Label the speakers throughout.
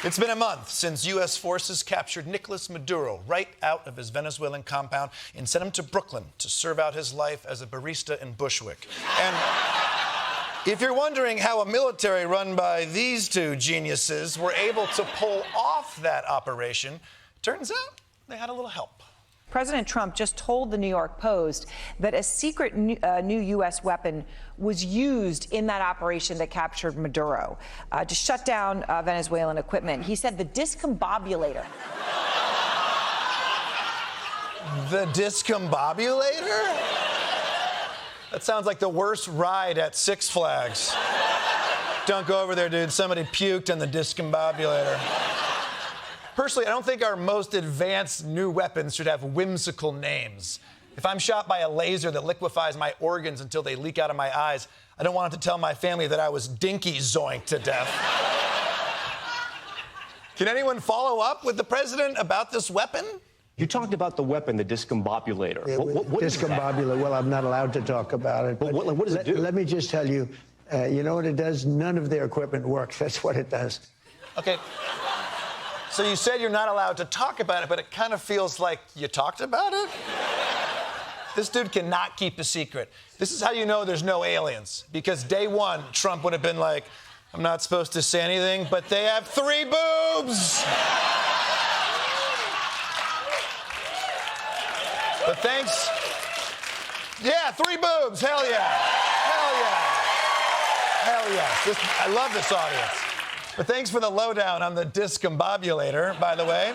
Speaker 1: It's been a month since U.S. forces captured Nicolas Maduro right out of his Venezuelan compound and sent him to Brooklyn to serve out his life as a barista in Bushwick. And if you're wondering how a military run by these two geniuses were able to pull off that operation, turns out they had a little help.
Speaker 2: President Trump just told the New York Post that a secret new U.S. weapon was used in that operation that captured Maduro to shut down Venezuelan equipment. He said the Discombobulator.
Speaker 1: The Discombobulator? That sounds like the worst ride at Six Flags. Don't go over there, dude. Somebody puked in the Discombobulator. Personally, I don't think our most advanced new weapons should have whimsical names. If I'm shot by a laser that liquefies my organs until they leak out of my eyes, I don't want it to tell my family that I was dinky zoinked to death. Can anyone follow up with the president about this weapon?
Speaker 3: You talked about the weapon, the Discombobulator. What is
Speaker 4: Discombobulator? Well, I'm not allowed to talk about it.
Speaker 3: But what does it do?
Speaker 4: Let me just tell you, you know what it does? None of their equipment works. That's what it does.
Speaker 1: Okay. So you said you're not allowed to talk about it, but it kind of feels like you talked about it? This dude cannot keep a secret. This is how you know there's no aliens. Because day one, Trump would have been like, I'm not supposed to say anything, but they have 3 boobs! But thanks. Yeah, 3 boobs. Hell yeah. Hell yeah. Hell yes. I love this audience. But thanks for the lowdown on the Discombobulator, by the way.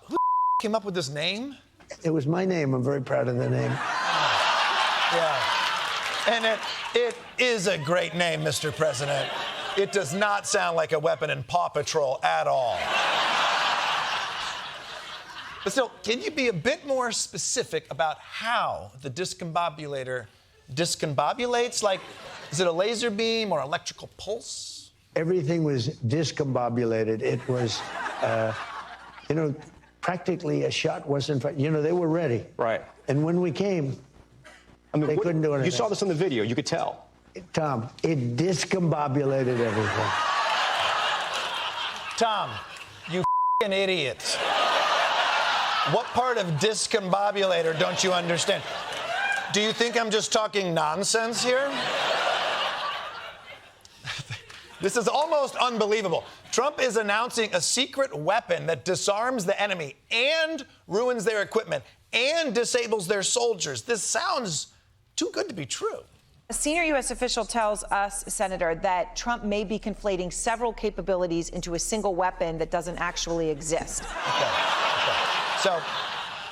Speaker 1: Who came up with this name?
Speaker 4: It was my name. I'm very proud of the name.
Speaker 1: Yeah. And it is a great name, Mr. President. It does not sound like a weapon in Paw Patrol at all. But still, can you be a bit more specific about how the Discombobulator discombobulates? Like, is it a laser beam or electrical pulse?
Speaker 4: Everything was discombobulated. It was, practically a shot wasn't, they were ready.
Speaker 3: Right.
Speaker 4: And when we came, they couldn't do anything.
Speaker 3: You saw this on the video. You could tell.
Speaker 4: Tom, it discombobulated everything.
Speaker 1: Tom, you f***ing idiot. What part of discombobulator don't you understand? Do you think I'm just talking nonsense here? This is almost unbelievable. Trump is announcing a secret weapon that disarms the enemy and ruins their equipment and disables their soldiers. This sounds too good to be true.
Speaker 2: A senior U.S. official tells us, Senator, that Trump may be conflating several capabilities into a single weapon that doesn't actually exist.
Speaker 1: Okay. So,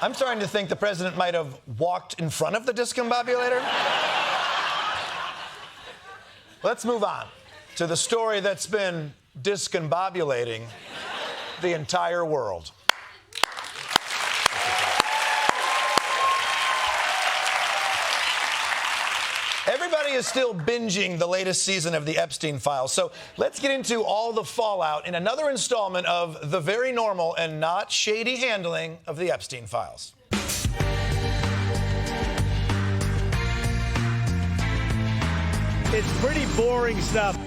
Speaker 1: I'm starting to think the president might have walked in front of the Discombobulator. Let's move on to the story that's been discombobulating the entire world. Everybody is still binging the latest season of the Epstein files, so let's get into all the fallout in another installment of the very normal and not shady handling of the Epstein files.
Speaker 5: It's pretty boring stuff.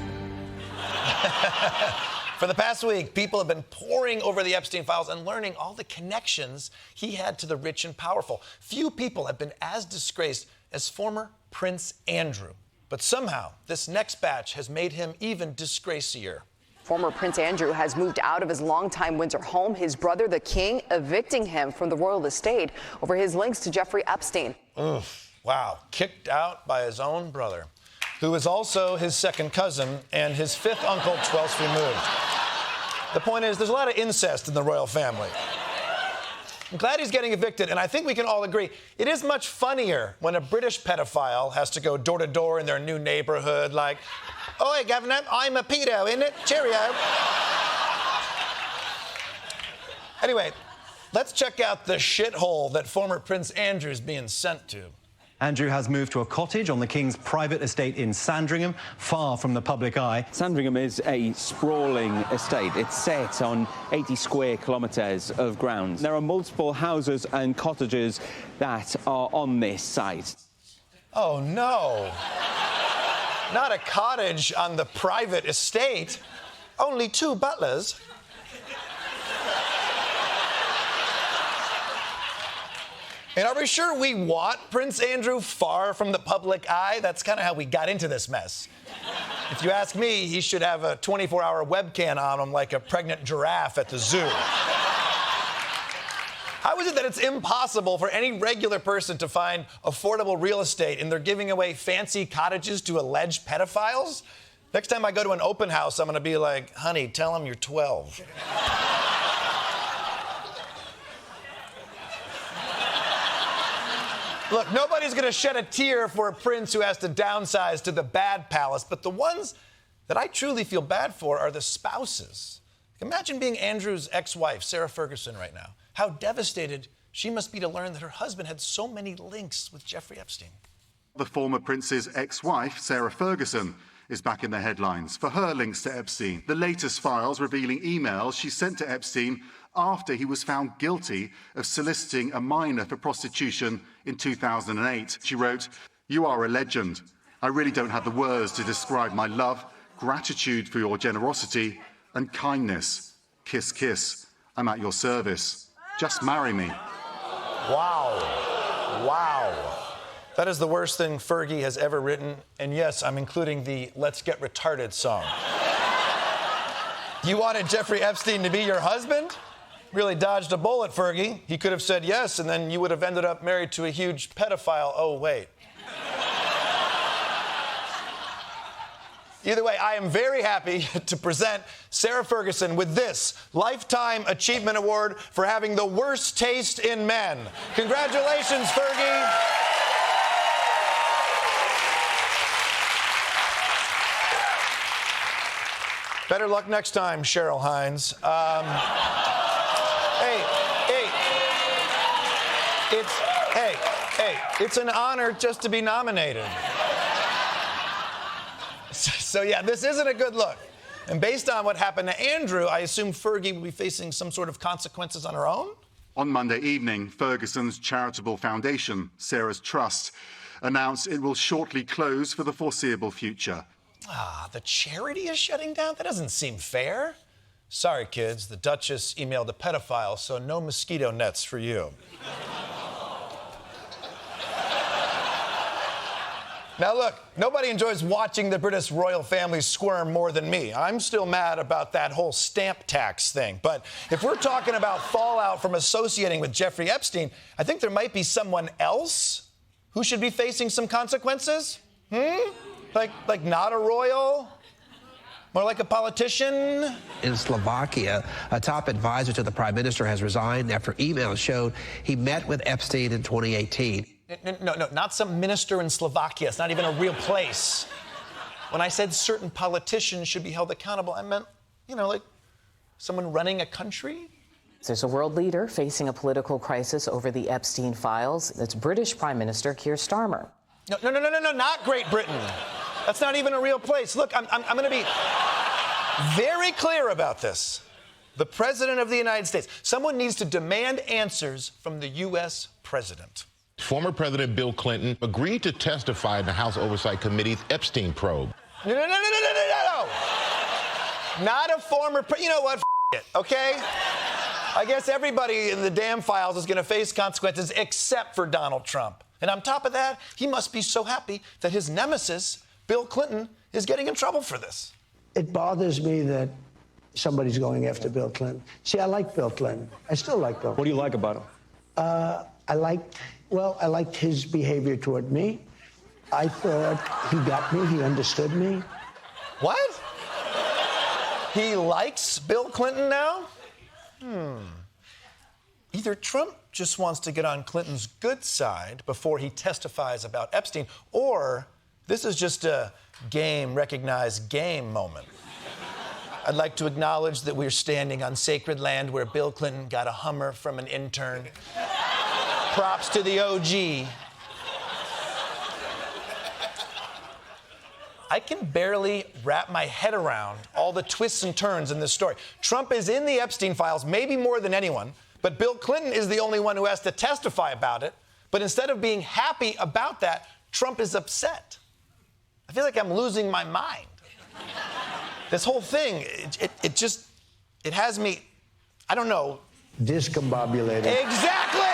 Speaker 1: For the past week, people have been poring over the Epstein files and learning all the connections he had to the rich and powerful. Few people have been as disgraced as former Prince Andrew. But somehow, this next batch has made him even disgracier.
Speaker 6: Former Prince Andrew has moved out of his longtime Windsor home, his brother, the king, evicting him from the royal estate over his links to Jeffrey Epstein.
Speaker 1: Wow, kicked out by his own brother, who is also his second cousin and his 5th uncle 12th removed. The point is, there's a lot of incest in the royal family. I'm glad he's getting evicted, and I think we can all agree it is much funnier when a British pedophile has to go door to door in their new neighborhood like, "Oi, Governor, I'm a pedo, innit? Cheerio." Anyway, let's check out the shithole that former Prince Andrew's being sent to.
Speaker 7: Andrew has moved to a cottage on the King's private estate in Sandringham, far from the public eye.
Speaker 8: Sandringham is a sprawling estate. It's set on 80 square kilometres of grounds. There are multiple houses and cottages that are on this site.
Speaker 1: Oh, no. Not a cottage on the private estate. only 2 butlers. And are we sure we want Prince Andrew far from the public eye? That's kind of how we got into this mess. If you ask me, he should have a 24-hour webcam on him like a pregnant giraffe at the zoo. How is it that it's impossible for any regular person to find affordable real estate and they're giving away fancy cottages to alleged pedophiles? Next time I go to an open house, I'm going to be like, honey, tell him you're 12. Look, nobody's going to shed a tear for a prince who has to downsize to the bad palace, but the ones that I truly feel bad for are the spouses. Imagine being Andrew's ex-wife, Sarah Ferguson, right now. How devastated she must be to learn that her husband had so many links with Jeffrey Epstein.
Speaker 9: The former prince's ex-wife, Sarah Ferguson, is back in the headlines for her links to Epstein. The latest files revealing emails she sent to Epstein after he was found guilty of soliciting a minor for prostitution in 2008. She wrote, "You are a legend. I really don't have the words to describe my love, gratitude for your generosity, and kindness. Kiss, kiss. I'm at your service. Just marry me."
Speaker 1: Wow. Wow. That is the worst thing Fergie has ever written. And yes, I'm including the Let's Get Retarded song. You wanted Jeffrey Epstein to be your husband? Really dodged a bullet, Fergie. He could have said yes, and then you would have ended up married to a huge pedophile. Oh, wait. Either way, I am very happy to present Sarah Ferguson with this Lifetime Achievement Award for having the worst taste in men. Congratulations, Fergie. Better luck next time, Cheryl Hines. It's an honor just to be nominated. So yeah, this isn't a good look. And based on what happened to Andrew, I assume Fergie will be facing some sort of consequences on her own?
Speaker 9: On Monday evening, Ferguson's charitable foundation, Sarah's Trust, announced it will shortly close for the foreseeable future.
Speaker 1: The charity is shutting down? That doesn't seem fair. Sorry, kids, the Duchess emailed a pedophile, so no mosquito nets for you. Now look, nobody enjoys watching the British royal family squirm more than me. I'm still mad about that whole stamp tax thing. But if we're talking about fallout from associating with Jeffrey Epstein, I think there might be someone else who should be facing some consequences. Like not a royal? More like a politician?
Speaker 10: In Slovakia, a top advisor to the prime minister has resigned after emails showed he met with Epstein in 2018.
Speaker 1: No, not some minister in Slovakia. It's not even a real place. When I said certain politicians should be held accountable, I meant, like someone running a country.
Speaker 11: There's a world leader facing a political crisis over the Epstein files. That's British Prime Minister Keir Starmer.
Speaker 1: No, not Great Britain. That's not even a real place. Look, I'm going to be very clear about this. The President of the United States. Someone needs to demand answers from the U.S. President.
Speaker 12: Former President Bill Clinton agreed to testify in the House Oversight Committee's Epstein probe.
Speaker 1: No. Not a former you know what? It, okay? I guess everybody in the damn files is going to face consequences except for Donald Trump. And on top of that, he must be so happy that his nemesis, Bill Clinton, is getting in trouble for this.
Speaker 4: It bothers me that somebody's going after Bill Clinton. See, I like Bill Clinton. I still like Bill Clinton.
Speaker 3: What do you like about him?
Speaker 4: I liked his behavior toward me. I thought he got me, he understood me.
Speaker 1: What? He likes Bill Clinton now? Either Trump just wants to get on Clinton's good side before he testifies about Epstein, or this is just a recognized game moment. I'd like to acknowledge that we're standing on sacred land where Bill Clinton got a Hummer from an intern. Props to the OG. I can barely wrap my head around all the twists and turns in this story. Trump is in the Epstein files, maybe more than anyone, but Bill Clinton is the only one who has to testify about it. But instead of being happy about that, Trump is upset. I feel like I'm losing my mind. this whole thing, it has me, I don't know.
Speaker 4: Discombobulator.
Speaker 1: Exactly!